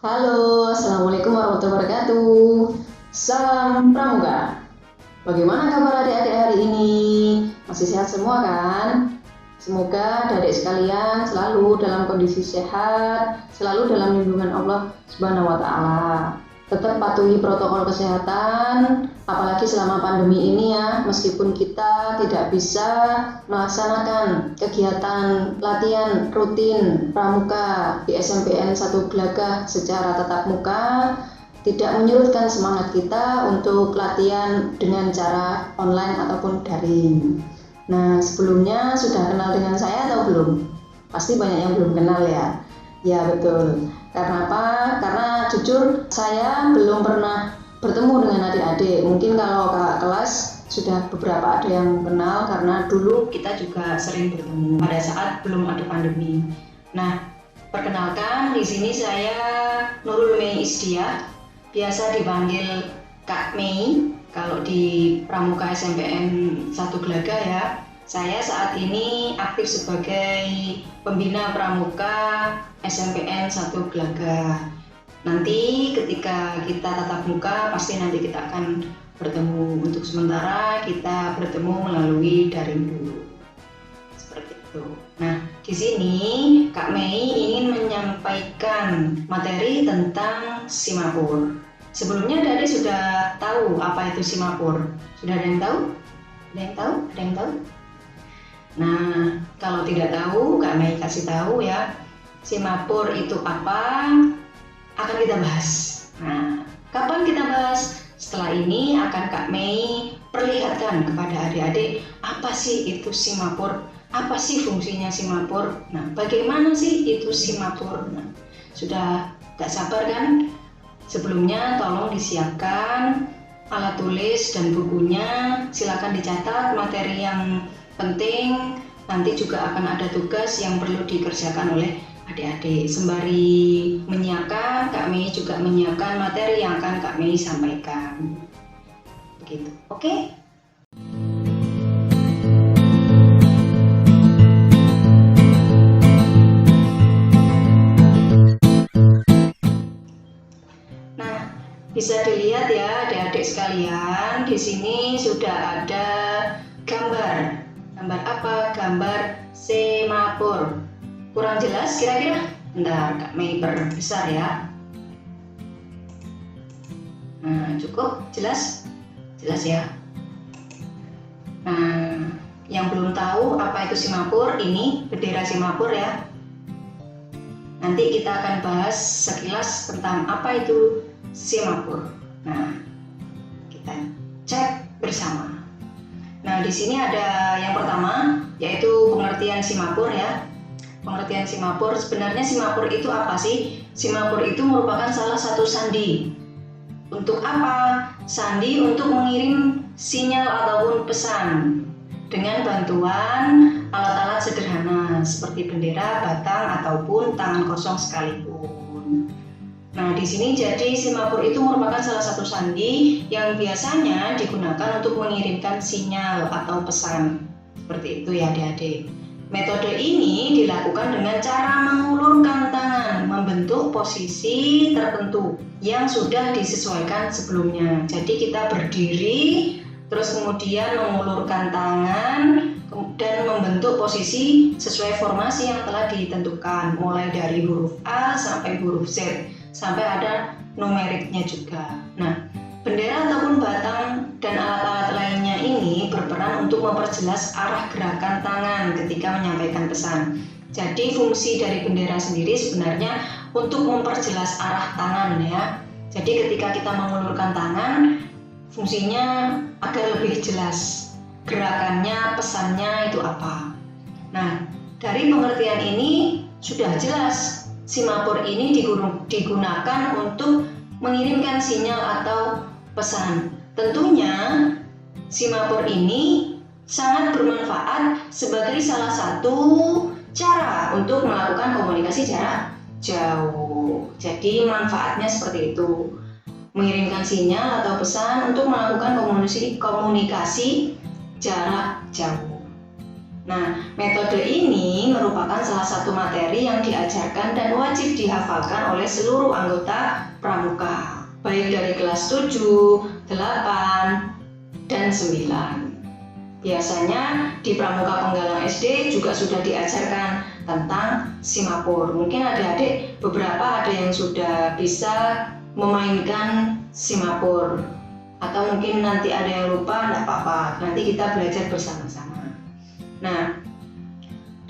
Halo, Assalamualaikum warahmatullahi wabarakatuh. Salam Pramuka. Bagaimana kabar adik-adik hari ini? Masih sehat semua kan? Semoga adik-adik sekalian selalu dalam kondisi sehat, selalu dalam lindungan Allah Subhanahu wa Ta'ala. Tetap patuhi protokol kesehatan, apalagi selama pandemi ini ya, meskipun kita tidak bisa melaksanakan kegiatan latihan rutin pramuka di SMPN 1 Glagah secara tatap muka, tidak menyurutkan semangat kita untuk latihan dengan cara online ataupun daring. Nah, sebelumnya sudah kenal dengan saya atau belum? Pasti banyak yang belum kenal ya. Ya betul. Karena apa? Karena jujur saya belum pernah bertemu dengan adik-adik. Mungkin kalau kakak kelas sudah beberapa ada yang kenal karena dulu kita juga sering bertemu pada saat belum ada pandemi. Nah, perkenalkan di sini saya Nurul Mei Isdiah, biasa dipanggil Kak Mei kalau di Pramuka SMPN 1 Glagah ya. Saya saat ini aktif sebagai pembina Pramuka SMPN 1 Glagah. Nanti ketika kita tatap muka pasti nanti kita akan bertemu. Untuk sementara kita bertemu melalui daring dulu. Seperti itu. Nah, di sini Kak Mei ingin menyampaikan materi tentang Simapur. Sebelumnya Dadi sudah tahu apa itu Simapur? Sudah ada yang tahu? Ada yang tahu? Ada yang tahu? Nah, kalau tidak tahu, Kak Mei kasih tahu ya. Simapur itu apa? Akan kita bahas. Nah, kapan kita bahas? Setelah ini akan Kak Mei perlihatkan kepada adik-adik apa sih itu Simapur, apa sih fungsinya Simapur. Nah, bagaimana sih itu Simapur? Nah, sudah gak sabar kan? Sebelumnya tolong disiapkan alat tulis dan bukunya, silakan dicatat materi yang penting. Nanti juga akan ada tugas yang perlu dikerjakan oleh adik-adik. Sembari menyiapkan, Kak Mei juga menyiapkan materi yang akan Kak Mei sampaikan. Begitu, oke? Nah, bisa dilihat ya adik-adik sekalian, di sini sudah ada gambar. Gambar apa? Gambar Simapur. Kurang jelas kira-kira? Bentar, Kak Mei perbesar ya. Nah, cukup jelas? Jelas ya. Nah, yang belum tahu apa itu Simapur, ini bendera Simapur ya. Nanti kita akan bahas sekilas tentang apa itu Simapur. Nah, kita cek bersama. Nah, di sini ada yang pertama, yaitu pengertian Simapur ya. Pengertian Simapur, sebenarnya Simapur itu apa sih? Simapur itu merupakan salah satu sandi. Untuk apa? Sandi untuk mengirim sinyal ataupun pesan dengan bantuan alat-alat sederhana seperti bendera, batang, ataupun tangan kosong sekalipun. Nah, di sini jadi Simapur itu merupakan salah satu sandi yang biasanya digunakan untuk mengirimkan sinyal atau pesan. Seperti itu ya adik-adik. Metode ini dilakukan dengan cara mengulurkan tangan, membentuk posisi tertentu yang sudah disesuaikan sebelumnya. Jadi kita berdiri, terus kemudian mengulurkan tangan dan membentuk posisi sesuai formasi yang telah ditentukan, mulai dari huruf A sampai huruf Z, sampai ada numeriknya juga. Nah, bendera ataupun batang dan alat-alat lainnya ini berperan untuk memperjelas arah gerakan tangan ketika menyampaikan pesan. Jadi fungsi dari bendera sendiri sebenarnya untuk memperjelas arah tangan ya. Jadi ketika kita mengulurkan tangan, fungsinya agar lebih jelas gerakannya, pesannya itu apa. Nah, dari pengertian ini sudah jelas Simapur ini digunakan untuk mengirimkan sinyal atau pesan. Tentunya Simapur ini sangat bermanfaat sebagai salah satu cara untuk melakukan komunikasi jarak jauh. Jadi manfaatnya seperti itu. Mengirimkan sinyal atau pesan untuk melakukan komunikasi jarak jauh. Nah, metode ini merupakan salah satu materi yang diajarkan dan wajib dihafalkan oleh seluruh anggota pramuka, baik dari kelas 7, 8, dan 9. Biasanya di Pramuka Penggalang SD juga sudah diajarkan tentang simapur. Mungkin adik-adik beberapa ada yang sudah bisa memainkan simapur, atau mungkin nanti ada yang lupa, tidak apa-apa, nanti kita belajar bersama-sama. Nah,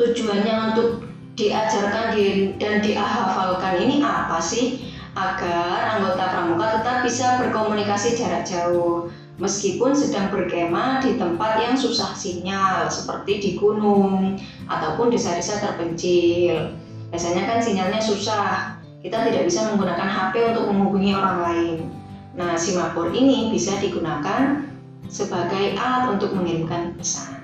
tujuannya untuk diajarkan dan dihafalkan ini apa sih? Agar anggota pramuka tetap bisa berkomunikasi jarak jauh meskipun sedang berkemah di tempat yang susah sinyal seperti di gunung ataupun desa-desa terpencil. Biasanya kan sinyalnya susah, kita tidak bisa menggunakan HP untuk menghubungi orang lain. Nah, simapur ini bisa digunakan sebagai alat untuk mengirimkan pesan.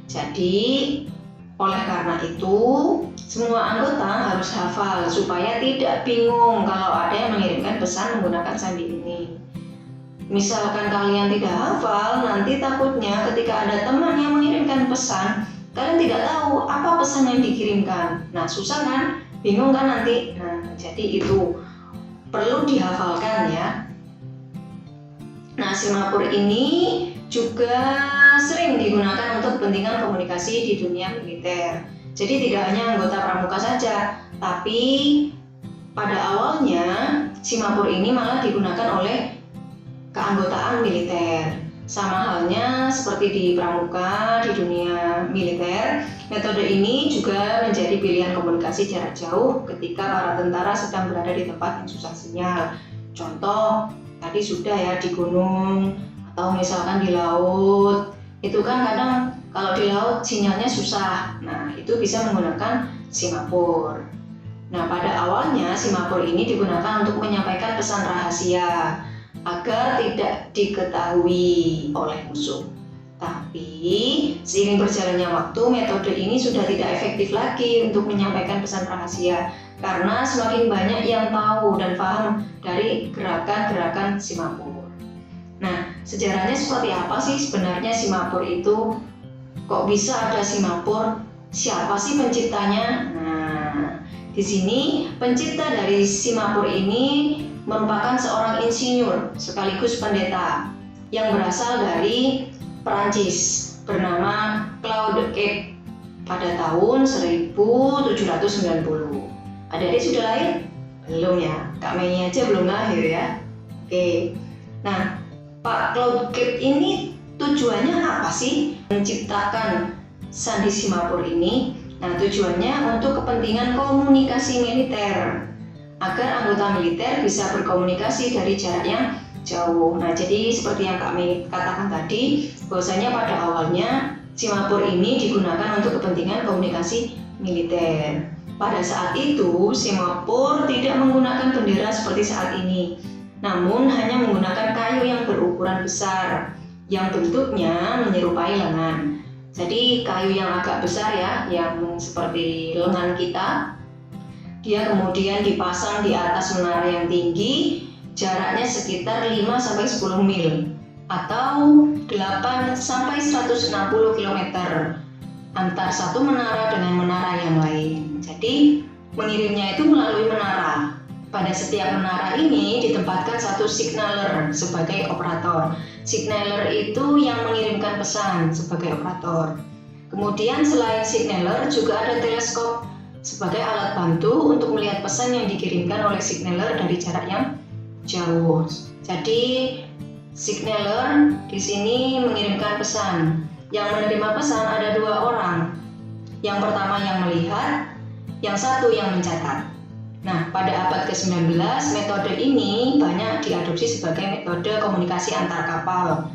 Jadi, oleh karena itu, semua anggota harus hafal supaya tidak bingung kalau ada yang mengirimkan pesan menggunakan sandi ini. Misalkan kalian tidak hafal, nanti takutnya ketika ada teman yang mengirimkan pesan, kalian tidak tahu apa pesan yang dikirimkan. Nah, susah kan? Bingung kan nanti? Nah, jadi itu perlu dihafalkan ya. Nah, simapur ini juga sering digunakan untuk kepentingan komunikasi di dunia militer. Jadi tidak hanya anggota pramuka saja, tapi pada awalnya simapur ini malah digunakan oleh keanggotaan militer. Sama halnya seperti di pramuka di dunia militer, metode ini juga menjadi pilihan komunikasi jarak jauh ketika para tentara sedang berada di tempat yang susah sinyal. Contoh tadi sudah ya di gunung atau misalkan di laut. Itu kan kadang kalau di laut sinyalnya susah. Nah, itu bisa menggunakan simapur. Nah, pada awalnya simapur ini digunakan untuk menyampaikan pesan rahasia agar tidak diketahui oleh musuh. Tapi seiring berjalannya waktu, metode ini sudah tidak efektif lagi untuk menyampaikan pesan rahasia karena semakin banyak yang tahu dan paham dari gerakan-gerakan simapur. Nah, sejarahnya seperti apa sih sebenarnya simapur itu? Kok bisa ada simapur? Siapa sih penciptanya? Nah, di sini pencipta dari simapur ini merupakan seorang insinyur sekaligus pendeta yang berasal dari Perancis bernama Claude Cape pada tahun 1790. Adik-adik sudah lahir? Belum ya? Kak Mei aja belum lahir ya? Oke. Nah, Pak Claude Cape ini tujuannya apa sih menciptakan sandi simapur ini? Nah, tujuannya untuk kepentingan komunikasi militer agar anggota militer bisa berkomunikasi dari jarak yang jauh. Nah, jadi seperti yang Kak Mei katakan tadi, bahwasanya pada awalnya simapur ini digunakan untuk kepentingan komunikasi militer. Pada saat itu, simapur tidak menggunakan bendera seperti saat ini, namun hanya menggunakan kayu yang berukuran besar yang bentuknya menyerupai lengan. Jadi kayu yang agak besar ya, yang seperti lengan kita. Dia kemudian dipasang di atas menara yang tinggi, jaraknya sekitar 5-10 mil atau 8-160 km antar satu menara dengan menara yang lain. Jadi mengirimnya itu melalui menara. Pada setiap menara ini ditempatkan satu signaler sebagai operator. Signaler itu yang mengirimkan pesan sebagai operator. Kemudian selain signaler juga ada teleskop sebagai alat bantu untuk melihat pesan yang dikirimkan oleh signaler dari jarak yang jauh. Jadi signaler di sini mengirimkan pesan. Yang menerima pesan ada 2 orang. Yang pertama yang melihat, yang satu yang mencatat. Nah, pada abad ke-19, metode ini banyak diadopsi sebagai metode komunikasi antar kapal.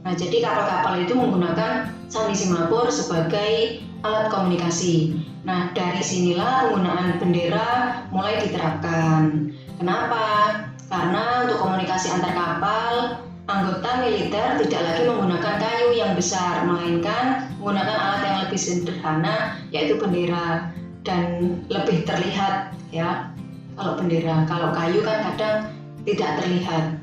Nah, jadi kapal-kapal itu menggunakan sandi simapur sebagai alat komunikasi. Nah, dari sinilah penggunaan bendera mulai diterapkan. Kenapa? Karena untuk komunikasi antar kapal, anggota militer tidak lagi menggunakan kayu yang besar, melainkan menggunakan alat yang lebih sederhana, yaitu bendera, dan lebih terlihat ya. Kalau bendera, kalau kayu kan kadang tidak terlihat.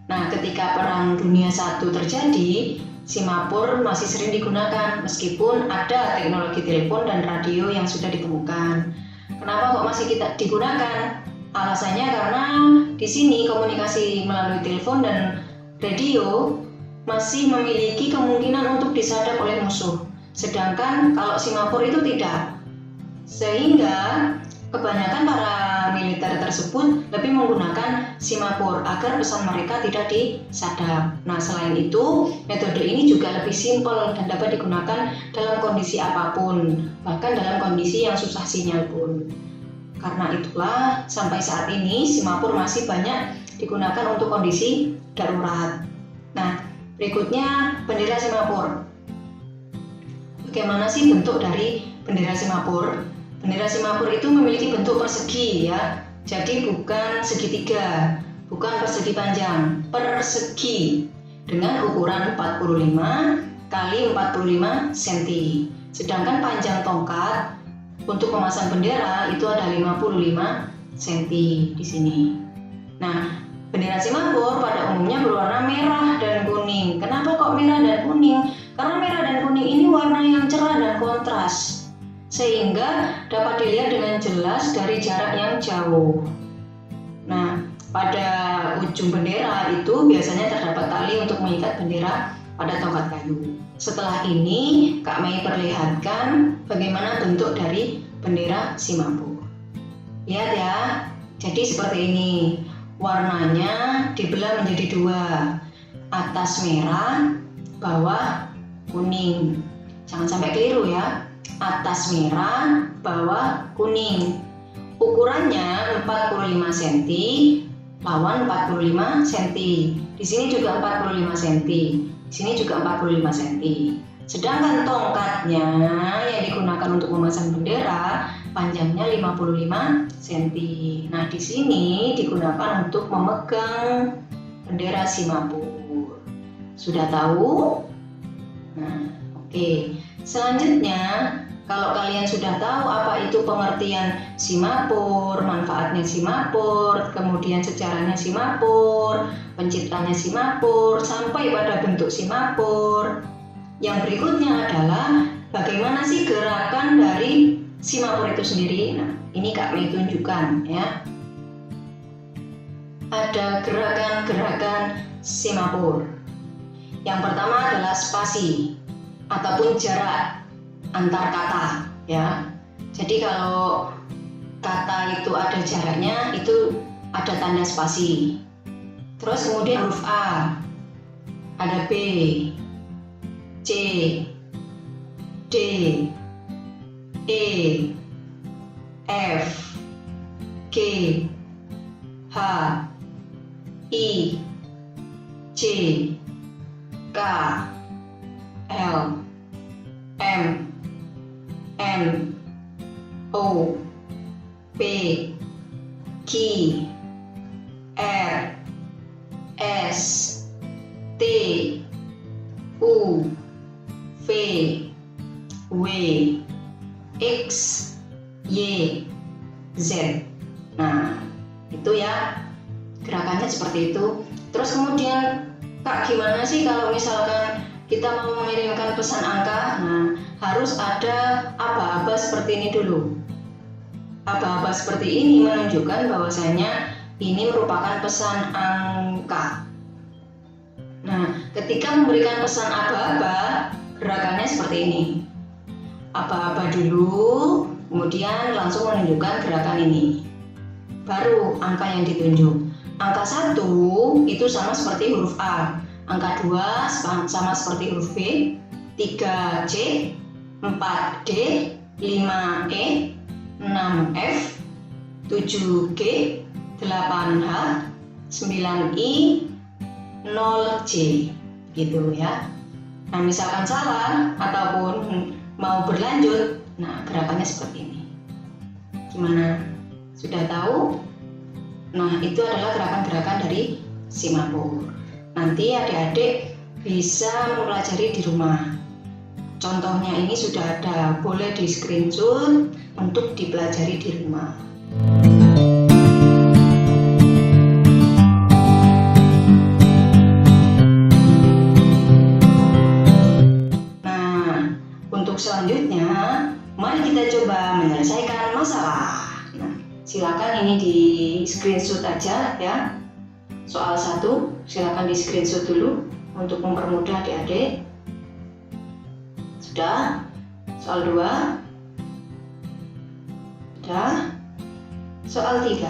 Nah, ketika Perang Dunia I terjadi, Simapur masih sering digunakan meskipun ada teknologi telepon dan radio yang sudah ditemukan. Kenapa kok masih kita digunakan? Alasannya karena di sini komunikasi melalui telepon dan radio masih memiliki kemungkinan untuk disadap oleh musuh. Sedangkan kalau Simapur itu tidak. Sehingga kebanyakan para militer tersebut lebih menggunakan Simapur agar pesan mereka tidak disadap. Nah, selain itu, metode ini juga lebih simpel dan dapat digunakan dalam kondisi apapun, bahkan dalam kondisi yang susah sinyal pun. Karena itulah, sampai saat ini Simapur masih banyak digunakan untuk kondisi darurat. Nah, berikutnya bendera Simapur. Bagaimana sih bentuk dari bendera Simapur? Bendera Simapur itu memiliki bentuk persegi ya. Jadi bukan segitiga, bukan persegi panjang, persegi dengan ukuran 45 x 45 cm. Sedangkan panjang tongkat untuk memasang bendera itu ada 55 cm di sini. Nah, bendera Simapur pada umumnya berwarna merah dan kuning. Kenapa kok merah dan kuning? Karena merah dan kuning ini warna yang cerah dan kontras, sehingga dapat dilihat dengan jelas dari jarak yang jauh. Nah, pada ujung bendera itu biasanya terdapat tali untuk mengikat bendera pada tongkat kayu. Setelah ini, Kak Mei perlihatkan bagaimana bentuk dari bendera Simapur. Lihat ya, jadi seperti ini. Warnanya dibelah menjadi dua, atas merah, bawah kuning. Jangan sampai keliru ya. Atas merah, bawah kuning. Ukurannya 45 cm lawan 45 cm. Di sini juga 45 cm. Di sini juga 45 cm. Sedangkan tongkatnya yang digunakan untuk memasang bendera panjangnya 55 cm. Nah, di sini digunakan untuk memegang bendera Simapur. Sudah tahu? Nah, oke. Selanjutnya, kalau kalian sudah tahu apa itu pengertian Simapur, manfaatnya Simapur, kemudian sejarahnya Simapur, penciptanya Simapur, sampai pada bentuk Simapur. Yang berikutnya adalah bagaimana sih gerakan dari Simapur itu sendiri. Nah, ini Kak Mei tunjukkan ya. Ada gerakan-gerakan Simapur. Yang pertama adalah spasi ataupun jarak antar kata ya. Jadi kalau kata itu ada jaraknya, itu ada tanda spasi. Terus kemudian huruf A, ada B, C, D, E, F, G, H, I, J, K, L, M, N, O, P, Q, R, S, T, U, V, W, X, Y, Z. Nah, itu ya gerakannya seperti itu. Terus kemudian, Kak, gimana sih kalau misalkan kita mau mengirimkan pesan angka? Nah, harus ada aba-aba seperti ini dulu. Aba-aba seperti ini menunjukkan bahwasanya ini merupakan pesan angka. Nah, ketika memberikan pesan aba-aba, gerakannya seperti ini. Aba-aba dulu, kemudian langsung menunjukkan gerakan ini. Baru angka yang ditunjuk. Angka 1 itu sama seperti huruf A. Angka 2 sama seperti huruf B. 3C, 4D, 5E, 6F, 7G, 8H, 9I, 0C, gitu ya. Nah, misalkan salah ataupun mau berlanjut, nah gerakannya seperti ini. Gimana? Sudah tahu? Nah, itu adalah gerakan-gerakan dari Simapur. Nanti adik-adik bisa mempelajari di rumah. Contohnya ini sudah ada, boleh di screenshot untuk dipelajari di rumah. silakan ini di screenshot aja ya. Soal 1 silakan di screenshot dulu untuk mempermudah adik-adik. Sudah? Soal 2 sudah? Soal 3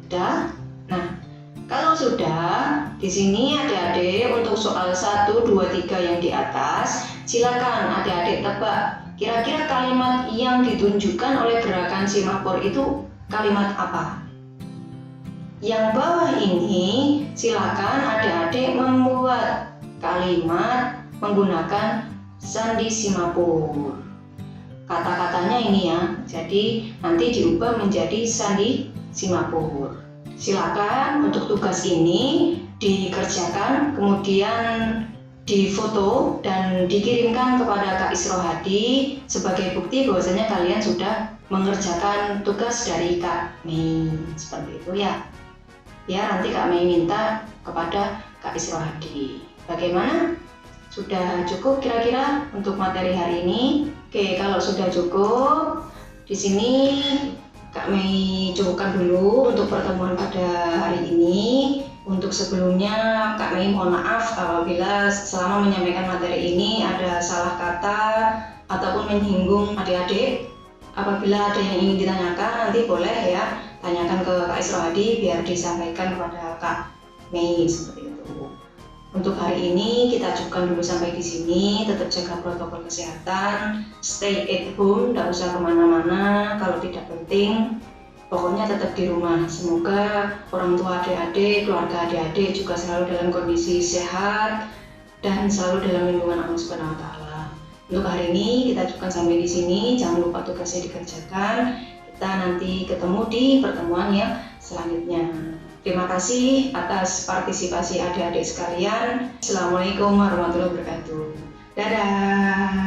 sudah? Nah, kalau sudah, di sini adik-adik untuk soal 1, 2, 3 yang di atas, silakan adik-adik tebak kira-kira kalimat yang ditunjukkan oleh gerakan simapur itu kalimat apa? Yang bawah ini silakan adik-adik membuat kalimat menggunakan sandi simapur. Kata-katanya ini ya, jadi nanti diubah menjadi sandi simapur. Silakan untuk tugas ini dikerjakan, kemudian difoto dan dikirimkan kepada Kak Isrohadi sebagai bukti bahwasanya kalian sudah mengerjakan tugas dari Kak Mei. Seperti itu ya. Ya, nanti Kak Mei minta kepada Kak Isrohadi. Bagaimana? Sudah cukup kira-kira untuk materi hari ini? Oke, kalau sudah cukup, di sini Kak Mei cukupkan dulu untuk pertemuan pada hari ini. Untuk sebelumnya Kak Mei mohon maaf apabila selama menyampaikan materi ini ada salah kata ataupun menyinggung adik-adik. Apabila ada yang ingin ditanyakan nanti boleh ya tanyakan ke Kak Isrohadi biar disampaikan kepada Kak Mei seperti itu. Untuk hari ini kita cukupkan dulu sampai di sini. Tetap jaga protokol kesehatan, stay at home, tidak usah kemana-mana kalau tidak penting. Pokoknya tetap di rumah. Semoga orang tua adik-adik, keluarga adik-adik juga selalu dalam kondisi sehat dan selalu dalam lindungan Allah Subhanahu wa Ta'ala. Untuk hari ini kita cukupkan sampai di sini. Jangan lupa tugasnya dikerjakan. Kita nanti ketemu di pertemuan yang selanjutnya. Terima kasih atas partisipasi adik-adik sekalian. Assalamualaikum warahmatullahi wabarakatuh. Dadah.